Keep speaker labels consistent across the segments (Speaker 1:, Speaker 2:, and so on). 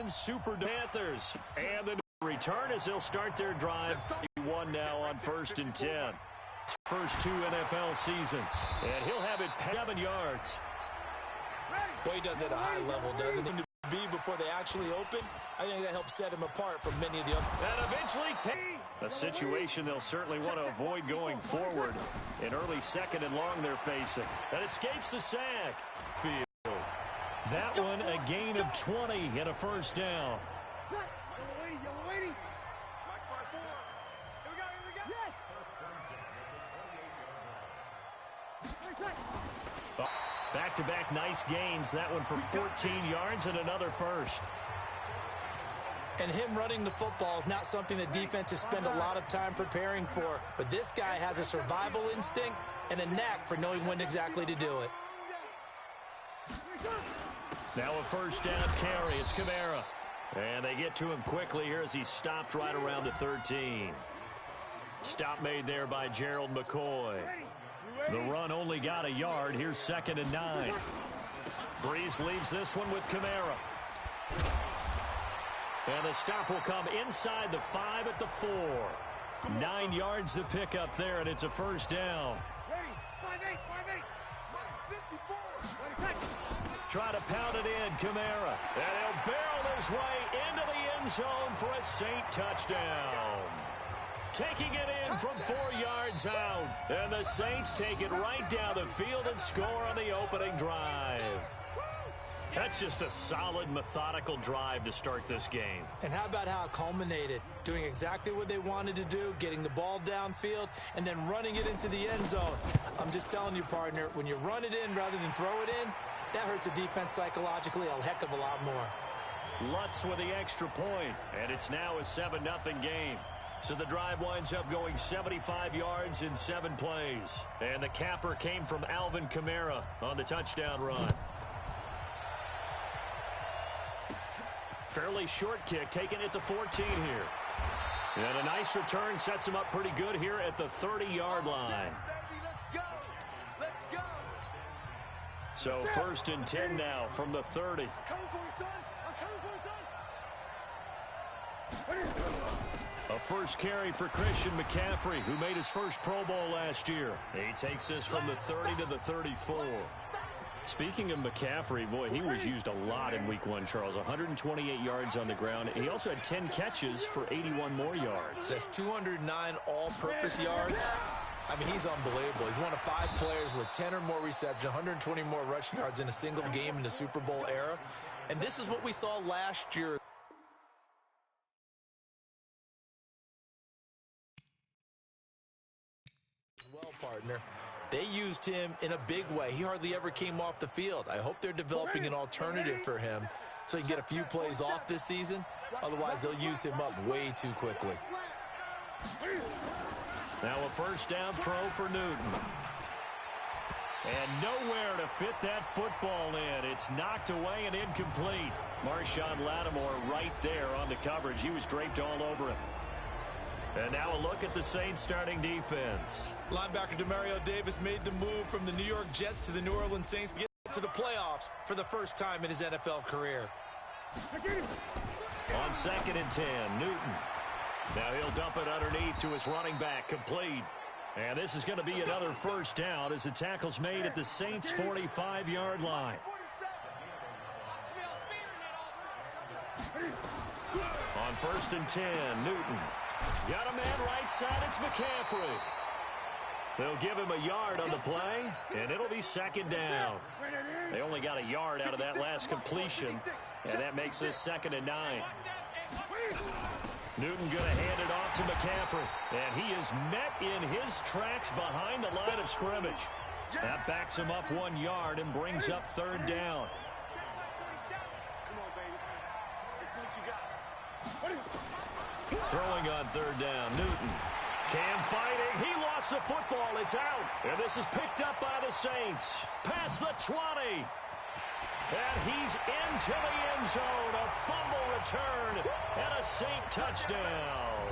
Speaker 1: Super Panthers. And the return as they'll start their drive. 1 now on 1st and 10. First 2 NFL seasons. And he'll have it 7 yards.
Speaker 2: Boy, he does it at a high level, doesn't he? To be before they actually open, I think that helps set him apart from many of the other.
Speaker 1: And eventually a situation they'll certainly want to avoid going forward. In early second and long they're facing. That escapes the sack. Field. That one a gain of 20 and a first down. Back-to-back nice gains. That one for 14 yards and another first.
Speaker 2: And him running the football is not something that defenses spend a lot of time preparing for. But this guy has a survival instinct and a knack for knowing when exactly to do it.
Speaker 1: Now a first down carry. It's Kamara. And they get to him quickly here as he stopped right around the 13. Stop made there by Gerald McCoy. The run only got a yard. Here's 2nd and 9. Breeze leaves this one with Kamara. And the stop will come inside the 5 at the 4. 9 yards to pick up there, and it's a first down. Try to pound it in, Kamara. And he'll barrel his way into the end zone for a Saint touchdown. Taking it in from 4 yards out. And the Saints take it right down the field and score on the opening drive. That's just a solid, methodical drive to start this game.
Speaker 2: And how about how it culminated? Doing exactly what they wanted to do, getting the ball downfield, and then running it into the end zone. I'm just telling you, partner, when you run it in rather than throw it in, that hurts a defense psychologically a heck of a lot more.
Speaker 1: Lutz with the extra point, and it's now a 7-0 game. So the drive winds up going 75 yards in 7 plays. And the capper came from Alvin Kamara on the touchdown run. Fairly short kick, taken at the 14 here. And a nice return sets him up pretty good here at the 30-yard line. So 1st and 10 now from the 30. A first carry for Christian McCaffrey, who made his first Pro Bowl last year. He takes this from the 30 to the 34. Speaking of McCaffrey, boy, he was used a lot in Week 1, Charles. 128 yards on the ground. He also had 10 catches for 81 more yards.
Speaker 2: That's 209 all-purpose yards. I mean, he's unbelievable. He's one of 5 players with 10 or more receptions, 120 more rushing yards in a single game in the Super Bowl era. And this is what we saw last year. Well, partner. They used him in a big way. He hardly ever came off the field. I hope they're developing an alternative for him so he can get a few plays off this season. Otherwise, they'll use him up way too quickly.
Speaker 1: Now a first down throw for Newton. And nowhere to fit that football in. It's knocked away and incomplete. Marshawn Lattimore right there on the coverage. He was draped all over him. And now a look at the Saints starting defense.
Speaker 2: Linebacker Demario Davis made the move from the New York Jets to the New Orleans Saints to get to the playoffs for the first time in his NFL career.
Speaker 1: On 2nd and 10, Newton. Now he'll dump it underneath to his running back, complete. And this is going to be another first down as the tackle's made at the Saints' 45-yard line. On 1st and 10, Newton. Got a man right side, it's McCaffrey. They'll give him a yard on the play, and it'll be 2nd down. They only got a yard out of that last completion, and that makes this 2nd and 9. Newton going to hand it off to McCaffrey, and he is met in his tracks behind the line of scrimmage. That backs him up 1 yard and brings up 3rd down. Throwing on 3rd down, Newton. Cam fighting. He lost the football. It's out. And this is picked up by the Saints. Past the 20. And he's into the end zone. A fumble return and a Saint touchdown.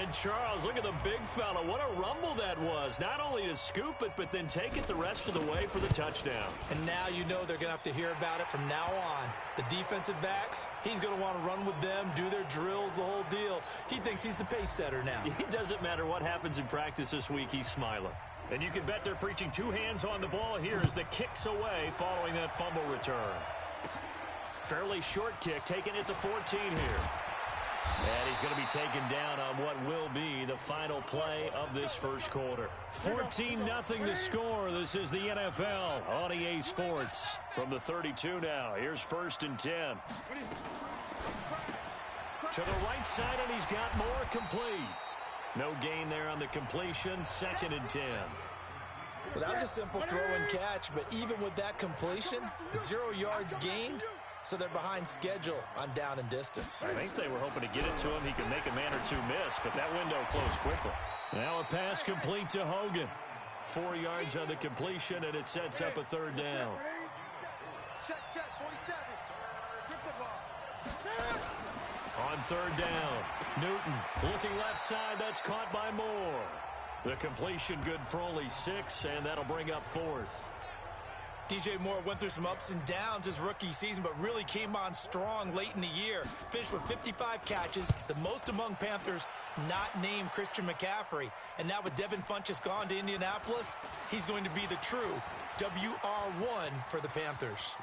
Speaker 1: And Charles, look at the big fella. What a rumble that was. Not only to scoop it, but then take it the rest of the way for the touchdown.
Speaker 2: And now you know they're going to have to hear about it from now on. The defensive backs, he's going to want to run with them, do their drills, the whole deal. He thinks he's the pace setter now.
Speaker 1: It doesn't matter what happens in practice this week, he's smiling. And you can bet they're preaching 2 hands on the ball here as the kick's away following that fumble return. Fairly short kick, taken at the 14 here. And he's going to be taken down on what will be the final play of this first quarter. 14-0 the score. This is the NFL on EA Sports. From the 32 now, here's 1st and 10. To the right side, and he's got more complete. No gain there on the completion. 2nd and 10.
Speaker 2: Well, that was a simple throw and catch, but even with that completion, 0 yards gained. So they're behind schedule on down and distance.
Speaker 1: I think they were hoping to get it to him. He could make a man or 2 miss, but that window closed quickly. Now a pass complete to Hogan. 4 yards on the completion, and it sets up a 3rd down.
Speaker 3: Check, 47. Strip the ball.
Speaker 1: On 3rd down, Newton looking left side. That's caught by Moore. The completion good for only 6, and that'll bring up 4th.
Speaker 2: DJ Moore went through some ups and downs his rookie season, but really came on strong late in the year. Finished with 55 catches, the most among Panthers not named Christian McCaffrey. And now with Devin Funchess gone to Indianapolis, he's going to be the true WR1 for the Panthers.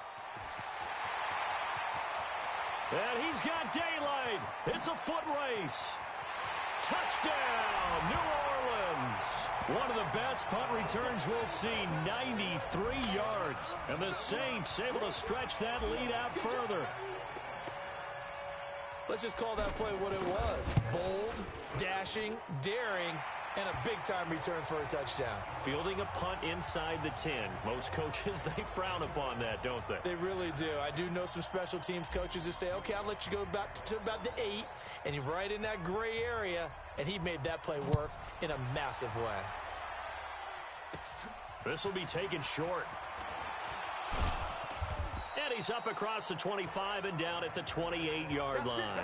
Speaker 1: And he's got daylight. It's a foot race. Touchdown, New Orleans. One of the best punt returns we'll see, 93 yards. And the Saints able to stretch that lead out further.
Speaker 2: Let's just call that play what it was. Bold, dashing, daring, and a big-time return for a touchdown.
Speaker 1: Fielding a punt inside the 10. Most coaches, they frown upon that, don't they?
Speaker 2: They really do. I do know some special teams coaches who say, okay, I'll let you go to about the 8, and you're right in that gray area, and he made that play work in a massive way.
Speaker 1: This will be taken short. And he's up across the 25 and down at the 28-yard line.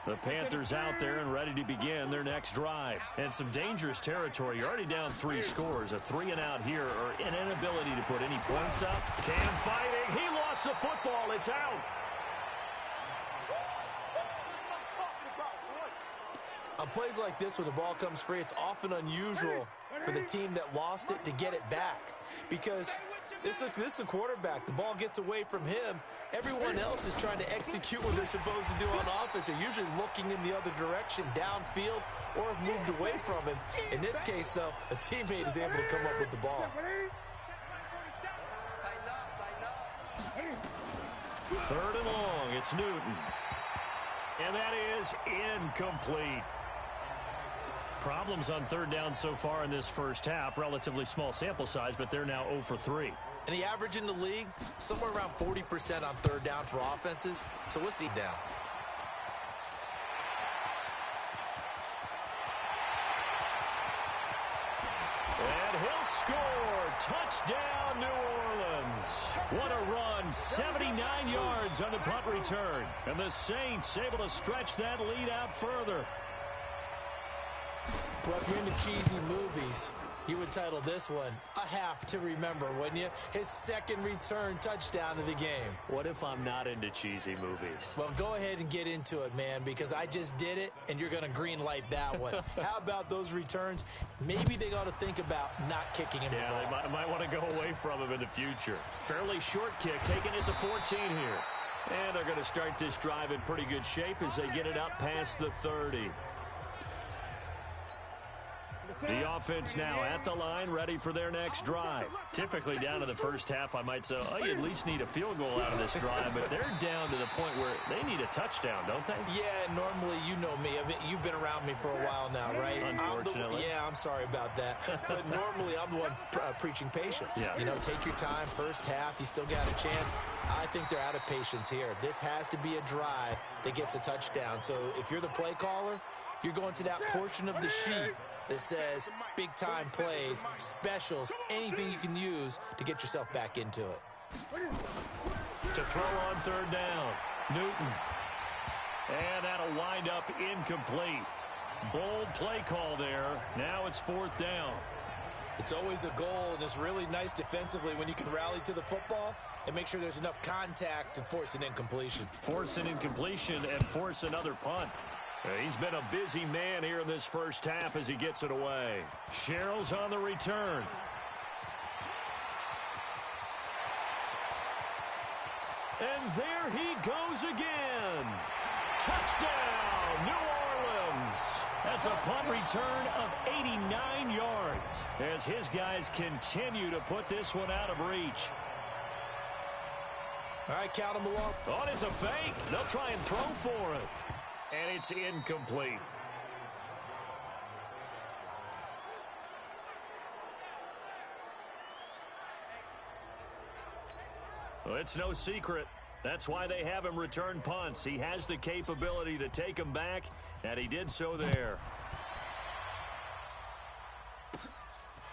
Speaker 1: The Panthers out there and ready to begin their next drive. And some dangerous territory. You're already down 3 scores. A 3-and-out here or an inability to put any points up. Cam fighting. He lost the football. It's out.
Speaker 2: On plays like this, when the ball comes free, it's often unusual for the team that lost it to get it back. Because this is the quarterback. The ball gets away from him. Everyone else is trying to execute what they're supposed to do on offense. They're usually looking in the other direction, downfield, or have moved away from him. In this case, though, a teammate is able to come up with the ball.
Speaker 1: 3rd and long. It's Newton. And that is incomplete. Problems on 3rd down so far in this first half. Relatively small sample size, but they're now 0 for 3.
Speaker 2: And the average in the league, somewhere around 40% on 3rd down for offenses. So what's he down?
Speaker 1: And he'll score. Touchdown, New Orleans. What a run. 79 yards on the punt return. And the Saints able to stretch that lead out further.
Speaker 2: Well, if you're into cheesy movies, you would title this one A Half to Remember, wouldn't you? His 2nd return touchdown of the game.
Speaker 1: What if I'm not into cheesy movies?
Speaker 2: Well, go ahead and get into it, man, because I just did it, and you're going to green light that one. How about those returns? Maybe they got to think about not kicking him the ball.
Speaker 1: Yeah, they might want to go away from him in the future. Fairly short kick, taken at the 14 here. And they're going to start this drive in pretty good shape as they get it up past the 30. The offense now at the line, ready for their next drive. Typically down to the first half, I might say, oh, you at least need a field goal out of this drive, but they're down to the point where they need a touchdown, don't they?
Speaker 2: Yeah, normally, you know me. I mean, you've been around me for a while now, right?
Speaker 1: Unfortunately.
Speaker 2: I'm sorry about that. But normally, I'm the one preaching patience.
Speaker 1: Yeah.
Speaker 2: You know, take your time, first half, you still got a chance. I think they're out of patience here. This has to be a drive that gets a touchdown. So if you're the play caller, you're going to that portion of the sheet that says big-time plays, specials, anything you can use to get yourself back into it.
Speaker 1: To throw on 3rd down, Newton. And that'll wind up incomplete. Bold play call there. Now it's 4th down.
Speaker 2: It's always a goal, and it's really nice defensively when you can rally to the football and make sure there's enough contact to force an incompletion.
Speaker 1: Force an incompletion and force another punt. He's been a busy man here in this first half as he gets it away. Sherrill's on the return. And there he goes again. Touchdown, New Orleans. That's a punt return of 89 yards as his guys continue to put this one out of reach.
Speaker 2: All right, count them below.
Speaker 1: Oh, it's a fake. They'll try and throw for it. And it's incomplete. Well, it's no secret. That's why they have him return punts. He has the capability to take them back, and he did so there.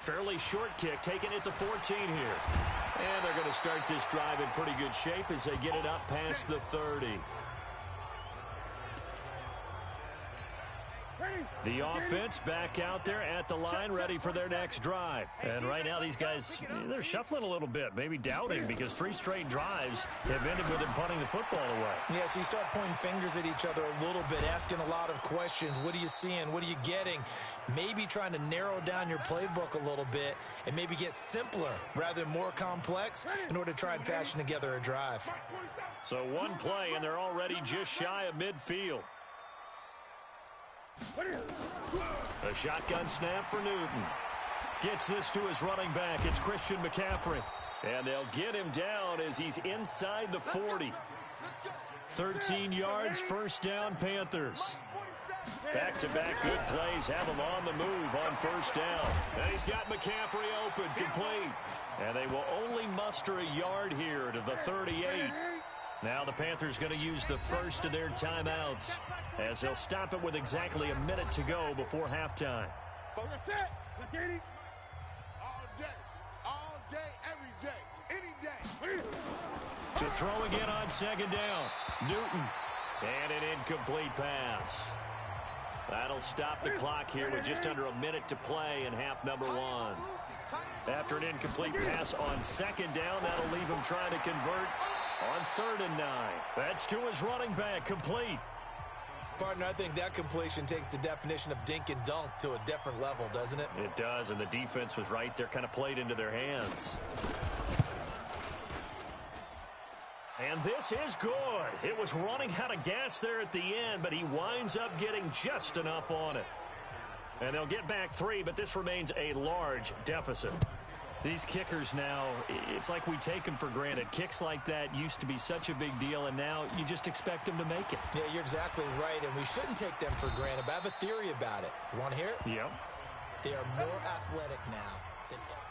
Speaker 1: Fairly short kick, taking it to 14 here. And they're going to start this drive in pretty good shape as they get it up past the 30. The offense back out there at the line, ready for their next drive. And right now, these guys, they're shuffling a little bit, maybe doubting, because 3 straight drives have ended with them punting the football away.
Speaker 2: Yeah, so you start pointing fingers at each other a little bit, asking a lot of questions. What are you seeing? What are you getting? Maybe trying to narrow down your playbook a little bit and maybe get simpler rather than more complex in order to try and fashion together a drive.
Speaker 1: So one play, and they're already just shy of midfield. A shotgun snap for Newton. Gets this to his running back. It's Christian McCaffrey. And they'll get him down as he's inside the 40. 13 yards, 1st down, Panthers. Back-to-back good plays have him on the move on 1st down. And he's got McCaffrey open, complete. And they will only muster a yard here to the 38. Now the Panthers going to use the first of their timeouts as they'll stop it with exactly a minute to go before halftime.
Speaker 3: All day, every day, any day.
Speaker 1: To throw again on 2nd down. Newton. And an incomplete pass. That'll stop the clock here with just under a minute to play in half number 1. After an incomplete pass on 2nd down, that'll leave him trying to convert on 3rd and 9. That's to his running back, complete.
Speaker 2: Partner, I think that completion takes the definition of dink and dunk to a different level, doesn't it?
Speaker 1: It does, and the defense was right there, kind of played into their hands. And this is good. It was running out of gas there at the end, but he winds up getting just enough on it. And they'll get back 3, but this remains a large deficit. These kickers now, it's like we take them for granted. Kicks like that used to be such a big deal, and now you just expect them to make it.
Speaker 2: Yeah, you're exactly right, and we shouldn't take them for granted, but I have a theory about it. You want to hear it?
Speaker 1: Yep.
Speaker 2: They are more athletic now than ever.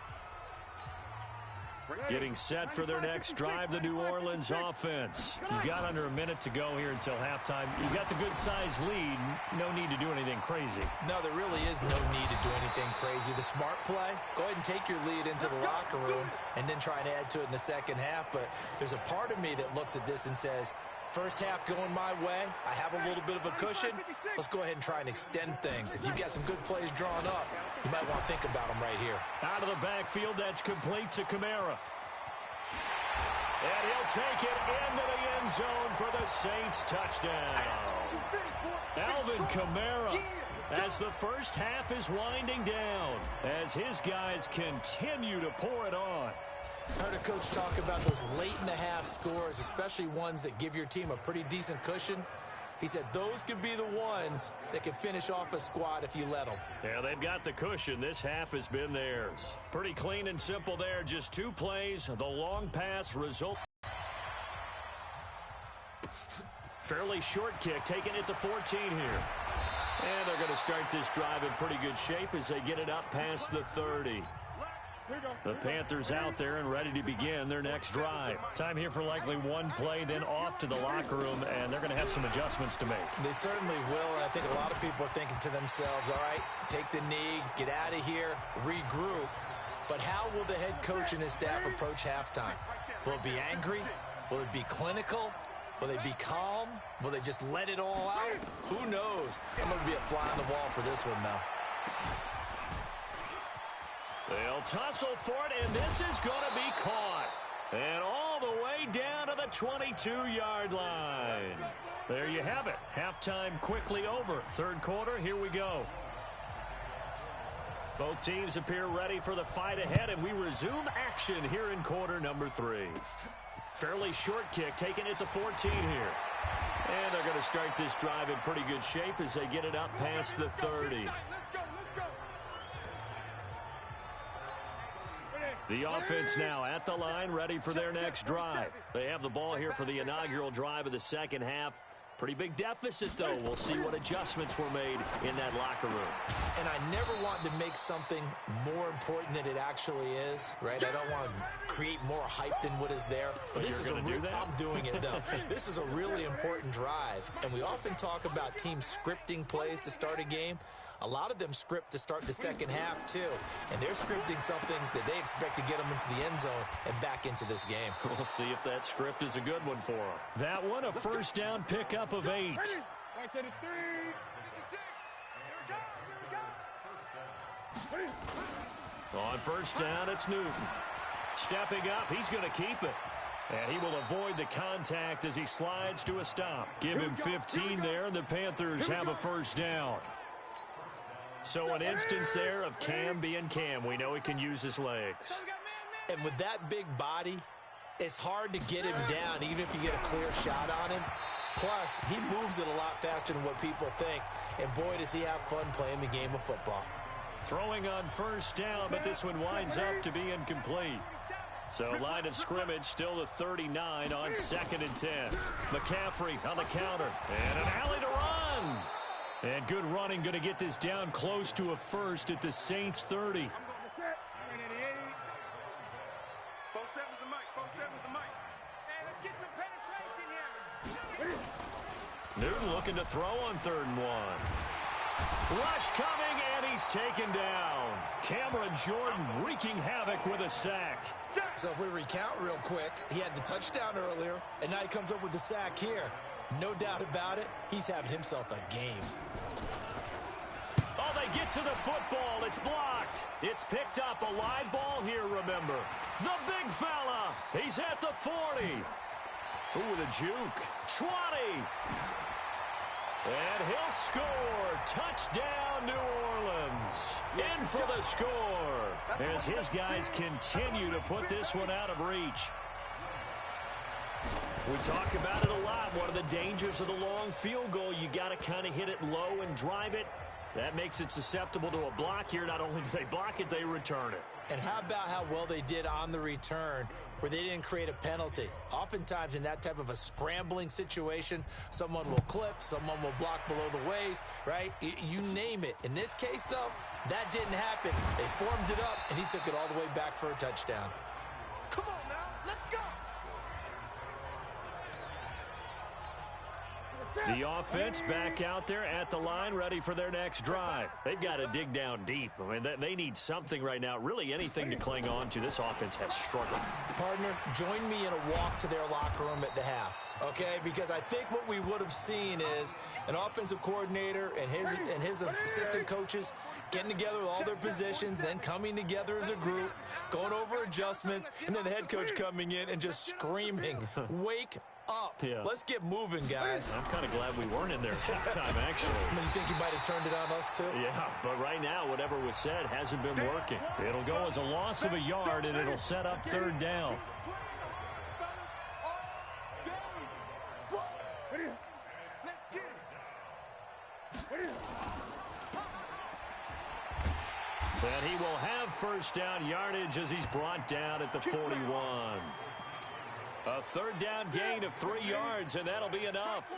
Speaker 1: Getting set for their next drive, the New Orleans offense. You've got under a minute to go here until halftime. You've got the good-sized lead. No need to do anything crazy.
Speaker 2: No, there really is no need to do anything crazy. The smart play, go ahead and take your lead into the locker room and then try and add to it in the second half. But there's a part of me that looks at this and says, first half going my way, I have a little bit of a cushion. Let's go ahead and try and extend things. If you've got some good plays drawn up, you might want to think about them right here.
Speaker 1: Out of the backfield, that's complete to Kamara. And he'll take it into the end zone for the Saints touchdown. Alvin Kamara, as the first half is winding down, as his guys continue to pour it on.
Speaker 2: I heard a coach talk about those late-in-the-half scores, especially ones that give your team a pretty decent cushion. He said those could be the ones that can finish off a squad if you let them.
Speaker 1: Yeah, they've got the cushion. This half has been theirs. Pretty clean and simple there. Just 2 plays. The long pass result. Fairly short kick, taking it to 14 here. And they're going to start this drive in pretty good shape as they get it up past the 30. The Panthers out there and ready to begin their next drive. Time here for likely 1 play, then off to the locker room, and they're going to have some adjustments to make.
Speaker 2: They certainly will, and I think a lot of people are thinking to themselves, all right, take the knee, get out of here, regroup. But how will the head coach and his staff approach halftime? Will it be angry? Will it be clinical? Will they be calm? Will they just let it all out? Who knows? I'm going to be a fly on the wall for this one, though.
Speaker 1: They'll tussle for it, and this is going to be caught. And all the way down to the 22-yard line. There you have it. Halftime quickly over. Third quarter, here we go. Both teams appear ready for the fight ahead, and we resume action here in quarter number 3. Fairly short kick taken at the 14 here. And they're going to start this drive in pretty good shape as they get it up past the 30. The offense now at the line, ready for their next drive. They have the ball here for the inaugural drive of the second half. Pretty big deficit, though. We'll see what adjustments were made in that locker room.
Speaker 2: And I never want to make something more important than it actually is, right? I don't want to create more hype than what is there. But this is I'm doing it, though. This is a really important drive. And we often talk about teams scripting plays to start a game. A lot of them script to start the second half, too. And they're scripting something that they expect to get them into the end zone and back into this game.
Speaker 1: We'll see if that script is a good one for them. That one, a first down pickup of 8.
Speaker 3: Right to the 3. 56.
Speaker 1: On first down, it's Newton. Stepping up, he's going to keep it. And he will avoid the contact as he slides to a stop. Give him 15 there, and the Panthers have a first down. So an instance there of Cam being Cam. We know he can use his legs.
Speaker 2: And with that big body, it's hard to get him down, even if you get a clear shot on him. Plus, he moves it a lot faster than what people think. And boy, does he have fun playing the game of football.
Speaker 1: Throwing on first down, but this one winds up to be incomplete. So line of scrimmage still the 39 on 2nd and 10. McCaffrey on the counter. And an alley to run. And good running, going to get this down close to a first at the Saints 30. Newton looking to throw on 3rd and 1. Rush coming, and he's taken down. Cameron Jordan wreaking havoc with a sack.
Speaker 2: So if we recount real quick, he had the touchdown earlier, and now he comes up with the sack here. No doubt about it, he's having himself a game.
Speaker 1: Oh, they get to the football. It's blocked. It's picked up. A live ball here, remember. The big fella. He's at the 40. Ooh, with a juke. 20. And he'll score. Touchdown, New Orleans. In for the score as his guys continue to put this one out of reach. We talk about it a lot. One of the dangers of the long field goal, you got to kind of hit it low and drive it. That makes it susceptible to a block here. Not only do they block it, they return it.
Speaker 2: And how about how well they did on the return where they didn't create a penalty? Oftentimes in that type of a scrambling situation, someone will clip, someone will block below the waist, right? You name it. In this case, though, that didn't happen. They formed it up, and he took it all the way back for a touchdown.
Speaker 3: Come on now, let's go.
Speaker 1: The offense back out there at the line, ready for their next drive. They've got to dig down deep. I mean, they need something right now, really anything to cling on to. This offense has struggled.
Speaker 2: Partner, join me in a walk to their locker room at the half, okay? Because I think what we would have seen is an offensive coordinator and his assistant coaches getting together with all their positions, then coming together as a group, going over adjustments, and then the head coach coming in and just screaming, wake up.
Speaker 1: Yeah.
Speaker 2: Let's get moving, guys.
Speaker 1: I'm kind of glad we weren't in there at halftime, actually.
Speaker 2: I mean, you think you might have turned it on us, too?
Speaker 1: Yeah, but right now, whatever was said hasn't been working. It'll go as a loss of a yard, and it'll set up 3rd down. And he will have first down yardage as he's brought down at the 41. A 3rd down gain of 3 yards, and that'll be enough.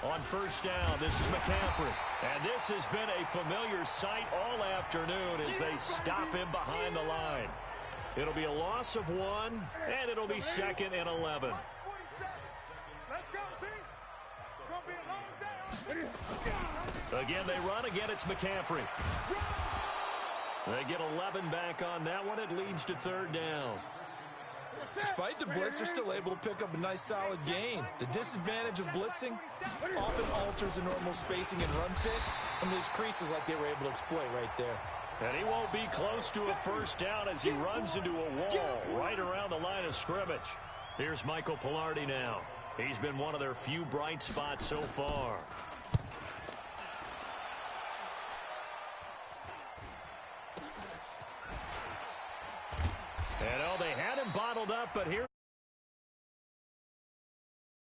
Speaker 1: On first down, this is McCaffrey. And this has been a familiar sight all afternoon as they stop him behind the line. It'll be a loss of 1, and it'll be 2nd and 11.
Speaker 3: Let's go, team. It's going to be a long day.
Speaker 1: Again, they run. Again, it's McCaffrey. They get 11 back on that one. It leads to 3rd down.
Speaker 2: Despite the blitz, they're still able to pick up a nice solid gain. The disadvantage of blitzing often alters the normal spacing and run fits and leaves creases like they were able to exploit right there.
Speaker 1: And he won't be close to a first down as he runs into a wall right around the line of scrimmage. Here's Michael Pilardi now. He's been one of their few bright spots so far. And oh, they had him bottled up, but here